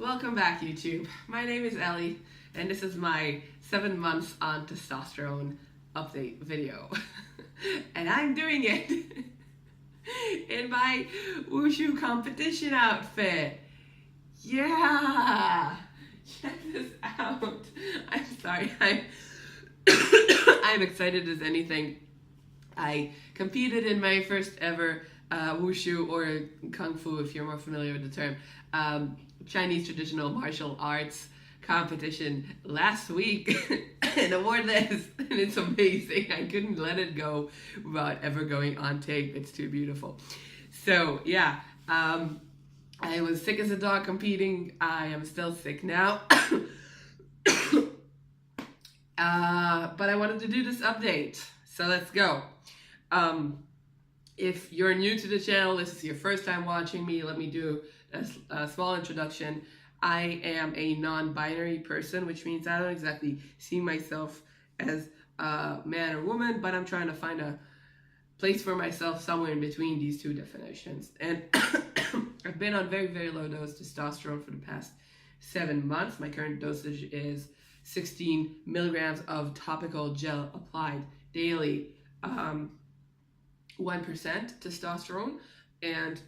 Welcome back, YouTube. My name is Ellie, and this is my 7 months on testosterone update video. And I'm doing it in my wushu competition outfit. Yeah! Check this out. I'm sorry, I'm excited as anything. I competed in my first ever wushu, or kung fu if you're more familiar with the term, Chinese traditional martial arts competition last week and awarded this, and it's amazing. I couldn't let it go without ever going on tape. It's too beautiful. So yeah, I was sick as a dog competing. I am still sick now. But I wanted to do this update, so let's go. If you're new to the channel, this is your first time watching me, let me do a small introduction. I am a non-binary person, which means I don't exactly see myself as a man or woman, but I'm trying to find a place for myself somewhere in between these two definitions. And I've been on very, very low dose testosterone for the past 7 months. My current dosage is 16 milligrams of topical gel applied daily, 1% testosterone, and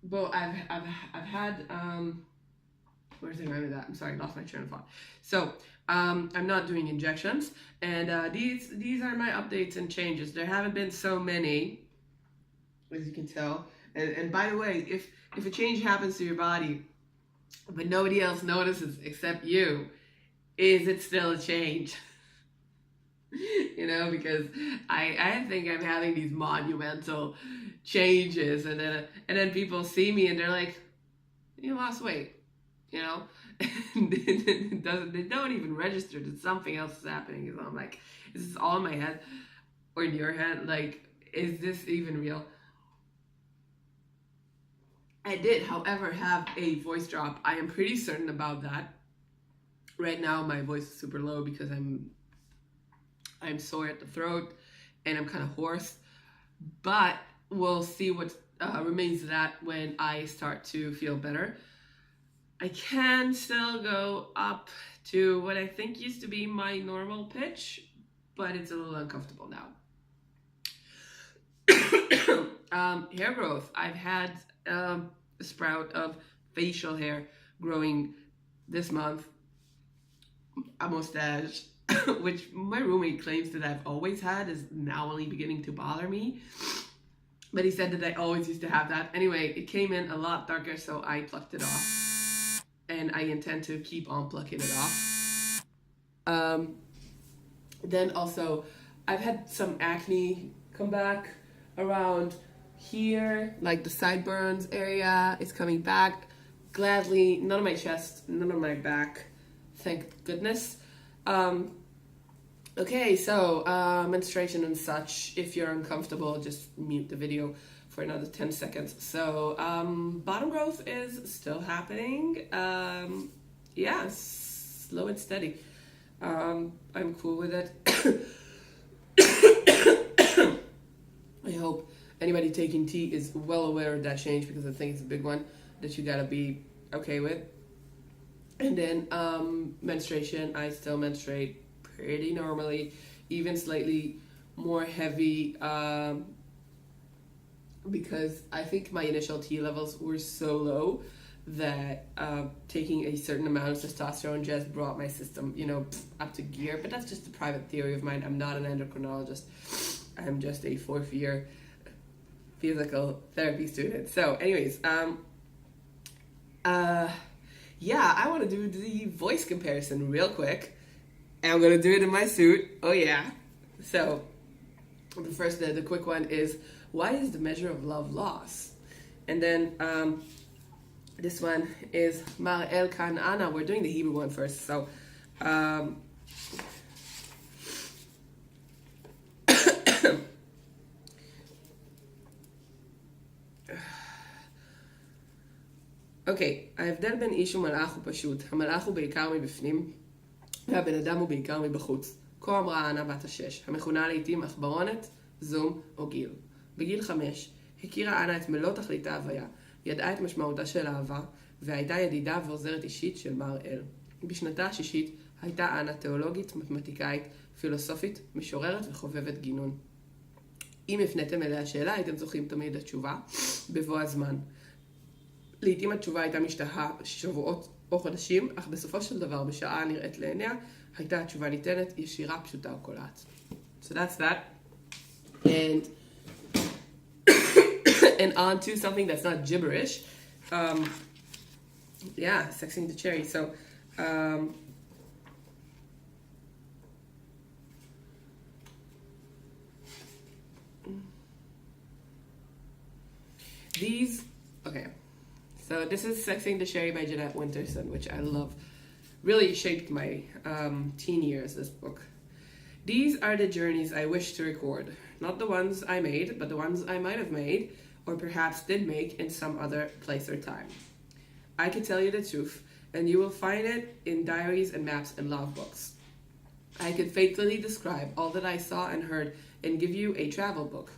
well, I've had where's the name of that? I'm sorry, lost my train of thought. So I'm not doing injections, and these are my updates and changes. There haven't been so many, as you can tell. And by the way, if a change happens to your body, but nobody else notices except you, is it still a change? You know, because I think I'm having these monumental changes, and then people see me and they're like, you lost weight, you know. They don't even register that something else is happening. So I'm like, is this all in my head or in your head? Like, is this even real? I did, however, have a voice drop. I am pretty certain about that. Right now my voice is super low because I'm sore at the throat and I'm kind of hoarse, but we'll see what remains of that when I start to feel better. I can still go up to what I think used to be my normal pitch, but it's a little uncomfortable now. Hair growth. I've had a sprout of facial hair growing this month, a mustache, which my roommate claims that I've always had, is now only beginning to bother me. But he said that I always used to have that. Anyway, it came in a lot darker, so I plucked it off. And I intend to keep on plucking it off. Then also, I've had some acne come back around here, like the sideburns area is coming back. Gladly, none of my chest, none of my back, thank goodness. Okay, so menstruation and such. If you're uncomfortable, just mute the video for another 10 seconds. So bottom growth is still happening. Yeah, slow and steady. I'm cool with it. I hope anybody taking tea is well aware of that change, because I think it's a big one that you gotta be okay with. And then menstruation, I still menstruate pretty normally, even slightly more heavy, because I think my initial T levels were so low that taking a certain amount of testosterone just brought my system, you know, up to gear. But that's just a private theory of mine. I'm not an endocrinologist. I'm just a 4th year physical therapy student. So anyways, yeah, I want to do the voice comparison real quick. And I'm going to do it in my suit. Oh yeah. So the first, the quick one is, why is the measure of love loss? And then this one is Mar El Kan'ana. We're doing the Hebrew one first. So אוקיי, ההבדל בין איש ומלאך הוא פשוט. המלאך הוא בעיקר מבפנים, והבן אדם הוא בעיקר מבחוץ. כה אמרה אנה בת 6, המכונה לעתים עכברונת, זום או גיל. בגיל 5 הכירה אנה את מלוא תכלית ההוויה, ידעה את משמעותה של אהבה, והייתה ידידה ועוזרת אישית של מר אל. בשנתה השישית הייתה אנה תיאולוגית, מתמטיקאית, פילוסופית, משוררת וחובבת גינון. אם הפניתם אליה שאלה, הייתם זוכים תמיד התשובה בבוא הזמן. לעתים התשובה הייתה משתהה שבועות או חודשים, אך בסופו של דבר, בשעה נראית לעיניה, הייתה התשובה ניתנת ישירה, פשוטה או קולעת. So that's that. And on to something that's not gibberish. Yeah, sexing the cherry. So, okay. So this is Sexing the Cherry by Jeanette Winterson, which I love. Really shaped my teen years, this book. These are the journeys I wish to record. Not the ones I made, but the ones I might have made, or perhaps did make in some other place or time. I can tell you the truth, and you will find it in diaries and maps and log books. I could faithfully describe all that I saw and heard and give you a travel book.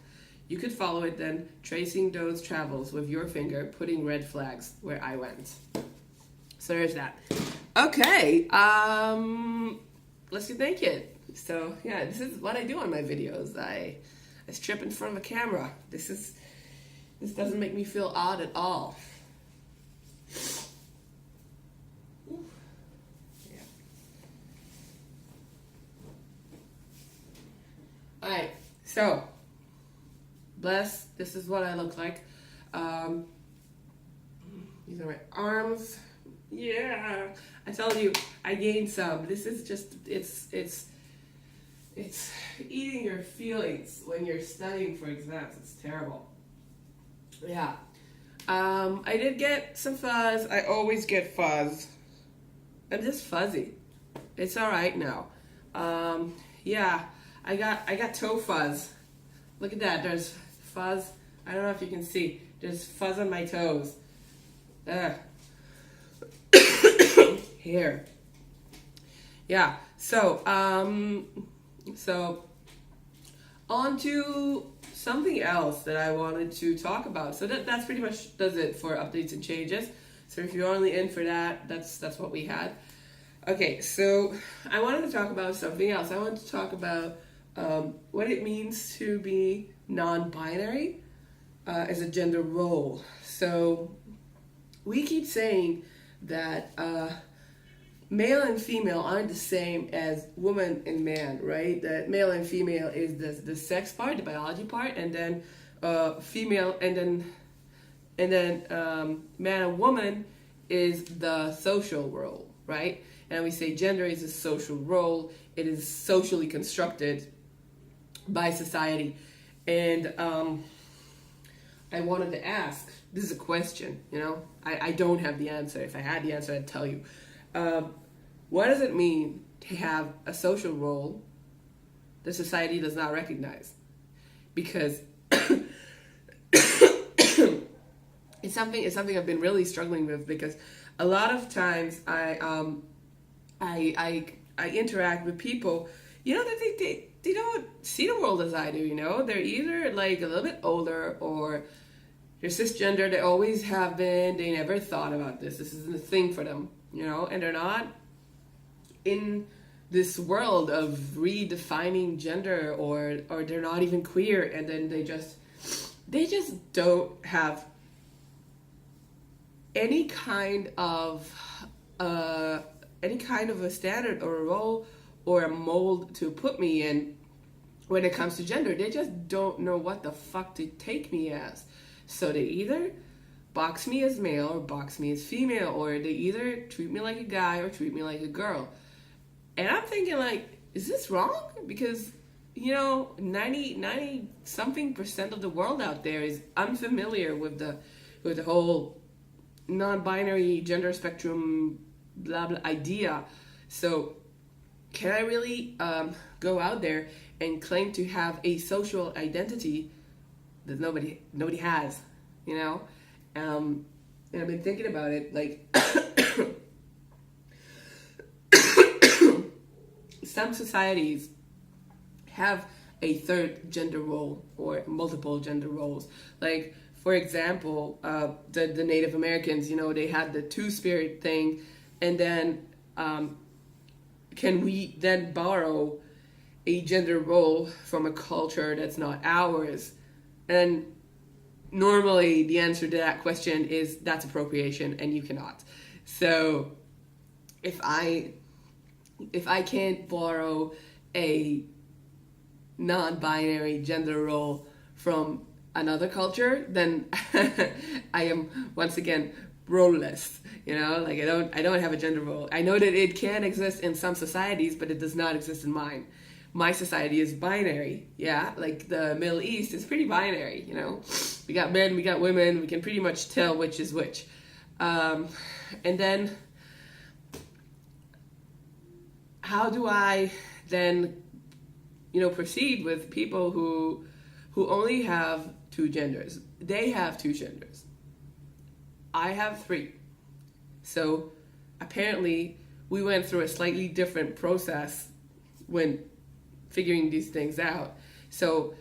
You could follow it then, tracing those travels with your finger, putting red flags where I went. So there's that. Okay, let's get naked. So yeah, this is what I do on my videos. I strip in front of a camera. This doesn't make me feel odd at all. Yeah. Alright, so bless, this is what I look like. These are my arms. Yeah, I told you I gained some. This is just, it's eating your feelings when you're studying for exams. It's terrible. Yeah. I did get some fuzz. I always get fuzz. I'm just fuzzy. It's all right now. Yeah, I got toe fuzz. Look at that. There's fuzz. I don't know if you can see. There's fuzz on my toes. Here. Yeah. So on to something else that I wanted to talk about. So that's pretty much does it for updates and changes. So if you're only in for that, that's what we had. Okay, so I wanted to talk about something else. I wanted to talk about what it means to be non-binary as a gender role. So we keep saying that male and female aren't the same as woman and man, right? That male and female is the sex part, the biology part, and then female, and then man and woman is the social role, right? And we say gender is a social role. It is socially constructed by society. And I wanted to ask, this is a question, you know? I don't have the answer. If I had the answer, I'd tell you. What does it mean to have a social role that society does not recognize? Because it's something I've been really struggling with, because a lot of times I interact with people, you know, that they don't see the world as I do, you know? They're either like a little bit older, or they're cisgender, they always have been, they never thought about this isn't a thing for them, you know, and they're not in this world of redefining gender, or they're not even queer, and then they just don't have any kind of a standard or a role or a mold to put me in when it comes to gender. They just don't know what the fuck to take me as. So they either box me as male or box me as female, or they either treat me like a guy or treat me like a girl. And I'm thinking, like, is this wrong? Because, you know, 90 something % of the world out there is unfamiliar with the whole non-binary gender spectrum blah blah idea. So can I really go out there and claim to have a social identity that nobody has, you know? And I've been thinking about it, like some societies have a third gender role or multiple gender roles. Like, for example, the Native Americans, they had the two-spirit thing, and then can we then borrow a gender role from a culture that's not ours? And normally the answer to that question is that's appropriation, and you cannot. So if I can't borrow a non-binary gender role from another culture, then I am once again role-less. Like I don't have a gender role. I know that it can exist in some societies, but it does not exist in mine. My society is binary. Yeah, like the Middle East is pretty binary. We got men, we got women. We can pretty much tell which is which. And then how do I then proceed with people who only have two genders? They have two genders. I have three. So apparently we went through a slightly different process when figuring these things out. So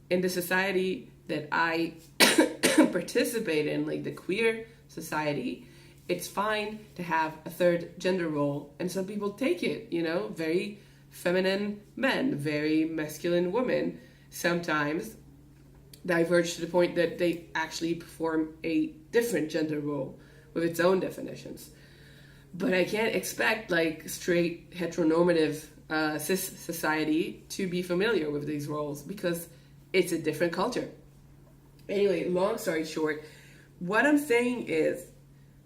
in the society that I participate in, like the queer society, it's fine to have a third gender role, and some people take it, very feminine men, very masculine women, sometimes diverge to the point that they actually perform a different gender role with its own definitions. But I can't expect like straight heteronormative cis society to be familiar with these roles because it's a different culture. Anyway, long story short, what I'm saying is,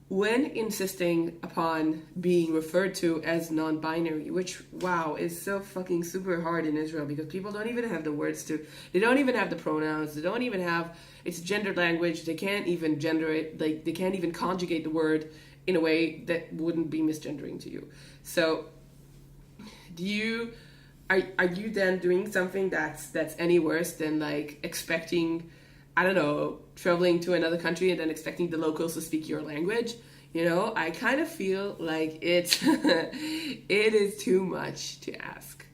when insisting upon being referred to as non-binary, which, wow, is so fucking super hard in Israel because people don't even have the words they don't even have the pronouns, they don't even have, it's gendered language, they can't even gender it, like they can't even conjugate the word in a way that wouldn't be misgendering to you. So, are you then doing something that's any worse than like expecting, I don't know, traveling to another country and then expecting the locals to speak your language? I kind of feel like it is too much to ask.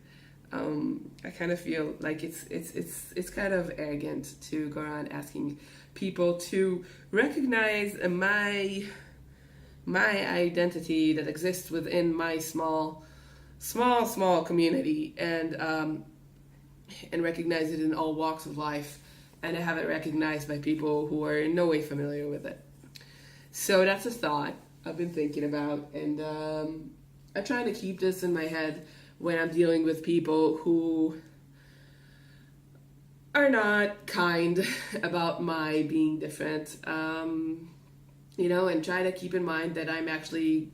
I kind of feel like it's kind of arrogant to go around asking people to recognize my identity that exists within my small community and recognize it in all walks of life, and have it recognized by people who are in no way familiar with it. So that's a thought I've been thinking about, and I'm trying to keep this in my head when I'm dealing with people who are not kind about my being different, and try to keep in mind that I'm actually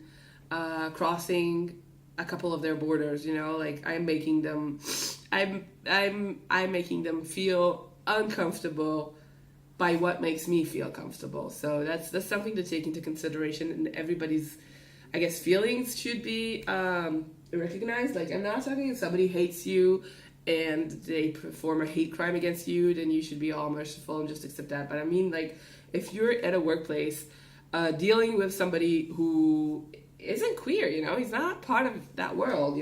crossing a couple of their borders. Like I'm making them feel uncomfortable by what makes me feel comfortable. So that's something to take into consideration, and everybody's, I guess, feelings should be recognized. Like, I'm not talking if somebody hates you and they perform a hate crime against you, then you should be all merciful and just accept that. But I mean, like, if you're at a workplace dealing with somebody who isn't queer, he's not part of that world,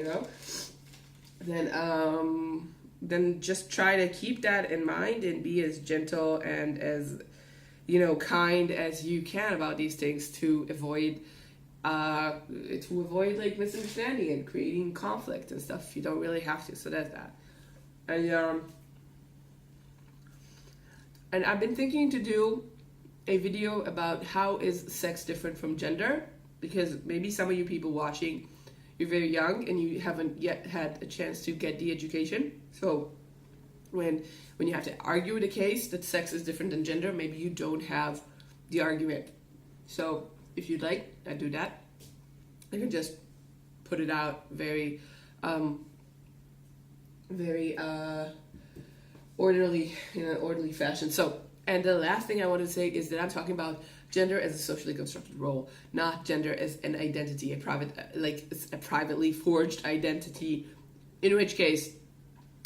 then just try to keep that in mind and be as gentle and as, kind as you can about these things to avoid like misunderstanding and creating conflict and stuff. You don't really have to. So that's that. And I've been thinking to do a video about how is sex different from gender, because maybe some of you people watching, you're very young and you haven't yet had a chance to get the education. So when you have to argue the case that sex is different than gender, maybe you don't have the argument. So if you'd like, I do that. I can just put it out very orderly, in an orderly fashion. So, and the last thing I want to say is that I'm talking about gender as a socially constructed role, not gender as an identity, a privately forged identity, in which case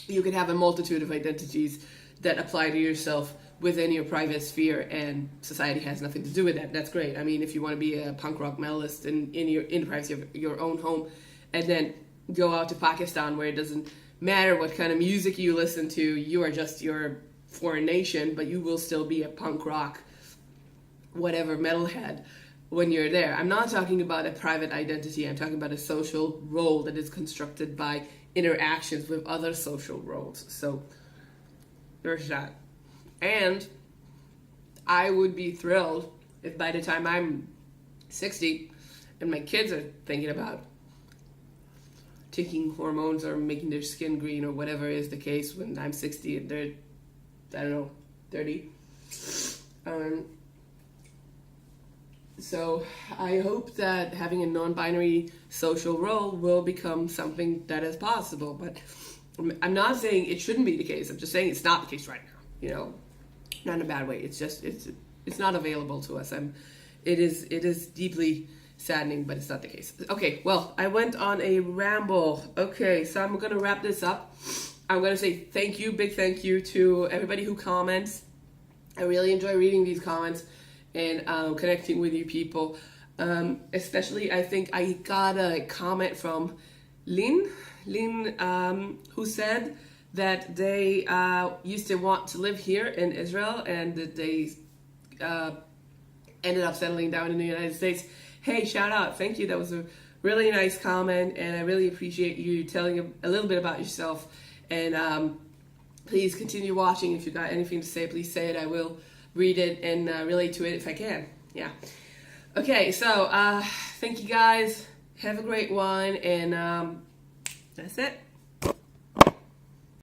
you could have a multitude of identities that apply to yourself within your private sphere, and society has nothing to do with that. That's great. I mean, if you want to be a punk rock medalist in the privacy of your own home, and then go out to Pakistan where it doesn't matter what kind of music you listen to, you are just your foreign nation, but you will still be a punk rock whatever metalhead when you're there. I'm not talking about a private identity. I'm talking about a social role that is constructed by interactions with other social roles. So there's that. And I would be thrilled if by the time I'm 60 and my kids are thinking about taking hormones or making their skin green or whatever is the case when I'm 60 and they're, I don't know, 30. So I hope that having a non-binary social role will become something that is possible. But I'm not saying it shouldn't be the case. I'm just saying it's not the case right now. Not in a bad way. It's just it's not available to us. It is deeply saddening, but it's not the case. Okay, well, I went on a ramble. Okay, so I'm gonna wrap this up. I'm gonna say thank you, big thank you to everybody who comments. I really enjoy reading these comments and connecting with you people. Especially, I think I got a comment from Lynn, who said that they used to want to live here in Israel and that they ended up settling down in the United States. Hey, shout out. Thank you. That was a really nice comment, and I really appreciate you telling a little bit about yourself. And please continue watching. If you got anything to say, please say it. I will read it and relate to it if I can. Yeah. Okay, so thank you guys. Have a great one, and that's it.